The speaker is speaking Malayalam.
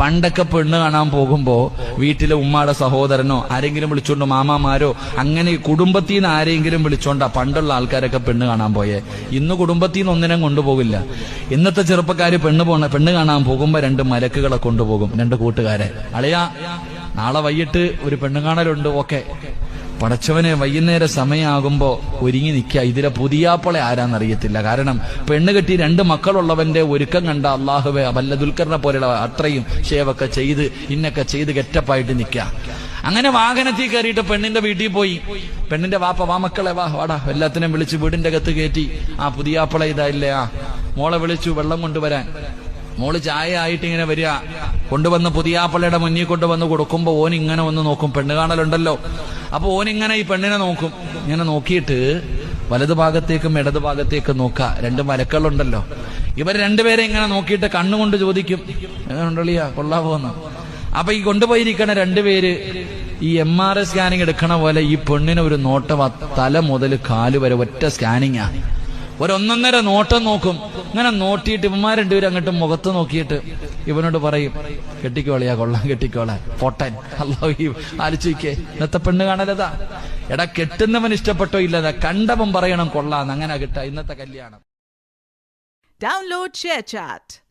പണ്ടൊക്കെ പെണ്ണ് കാണാൻ പോകുമ്പോ വീട്ടിലെ ഉമ്മാടെ സഹോദരനോ ആരെങ്കിലും വിളിച്ചോണ്ടോ, മാമാമാരോ, അങ്ങനെ കുടുംബത്തിൽ നിന്ന് ആരെങ്കിലും വിളിച്ചോണ്ടാ പണ്ടുള്ള ആൾക്കാരൊക്കെ പെണ്ണ് കാണാൻ പോയേ. ഇന്ന് കുടുംബത്തിൽ നിന്ന് ഒന്നിനും കൊണ്ടുപോകില്ല. ഇന്നത്തെ ചെറുപ്പക്കാര് പെണ്ണ് കാണാൻ പോകുമ്പോ 2 മലക്കുകളെ കൊണ്ടുപോകും, 2 കൂട്ടുകാരെ. അളിയാ, നാളെ വൈകിട്ട് ഒരു പെണ്ണ് കാണലുണ്ട്, ഓക്കെ. പടച്ചവനെ, വൈകുന്നേരം സമയമാകുമ്പോ ഒരുങ്ങി നിൽക്കുക. ഇതിലെ പുതിയാപ്പളെ ആരാന്നറിയത്തില്ല. കാരണം പെണ്ണ് കെട്ടി 2 മക്കളുള്ളവന്റെ ഒരുക്കം കണ്ട അള്ളാഹുവെ, വല്ല ദുൽഖറിനെ പോലെയുള്ള അത്രയും ഷേവൊക്കെ ചെയ്ത് ഇന്നൊക്കെ ചെയ്ത് ഗെറ്റപ്പായിട്ട് നിൽക്കുക. അങ്ങനെ വാഹനത്തിൽ കയറിയിട്ട് പെണ്ണിന്റെ വീട്ടിൽ പോയി. പെണ്ണിന്റെ വാ മക്കളെ വാടാ, എല്ലാത്തിനും വിളിച്ച് വീടിന്റെ അകത്ത് കയറ്റി. ആ പുതിയാപ്പള ഇതായില്ലേ, മോളെ വിളിച്ചു വെള്ളം കൊണ്ടുവരാൻ. മോള് ചായ ആയിട്ട് ഇങ്ങനെ വരിക. കൊണ്ടുവന്ന് പുതിയാപ്പള്ളയുടെ മുന്നിൽ കൊണ്ടുവന്ന് കൊടുക്കുമ്പോ ഓൻ ഇങ്ങനെ ഒന്ന് നോക്കും, പെണ്ണ് കാണലുണ്ടല്ലോ. അപ്പൊ ഓനിങ്ങനെ ഈ പെണ്ണിനെ നോക്കും. ഇങ്ങനെ നോക്കിയിട്ട് വലതു ഭാഗത്തേക്കും ഇടതു ഭാഗത്തേക്കും നോക്കുക. 2 മലക്കളുണ്ടല്ലോ. ഇവർ 2 പേരെ ഇങ്ങനെ നോക്കിയിട്ട് കണ്ണുകൊണ്ട് ചോദിക്കും, എങ്ങനെയുണ്ടല്ലിയാ, കൊള്ളാവോന്ന്. അപ്പൊ ഈ കൊണ്ടുപോയിരിക്കണ 2 പേര് ഈ MRI സ്കാനിങ് എടുക്കണ പോലെ ഈ പെണ്ണിനെ ഒരു നോട്ടം, തല മുതൽ കാല് വരെ ഒറ്റ സ്കാനിങ്ങാ. 1.5 നോട്ടം നോക്കും. ഇങ്ങനെ നോട്ടിയിട്ട് ഇവന്മാർ 2 പേരും അങ്ങോട്ട് മുഖത്ത് നോക്കിയിട്ട് ഇവനോട് പറയും, കെട്ടിക്കോളിയാ, കൊള്ളാം, കെട്ടിക്കോളാൻ പൊട്ടൻ. അല്ലാഹു, ആലോചിക്കേ, ഇന്നത്തെ പെണ്ണ് കാണലതാ. എടാ, കെട്ടുന്നവൻ ഇഷ്ടപ്പെട്ടോ ഇല്ലതാ, കണ്ടവൻ പറയണം കൊള്ളാന്ന്. അങ്ങനെ കിട്ടാ ഇന്നത്തെ കല്യാണം. Download ShareChat.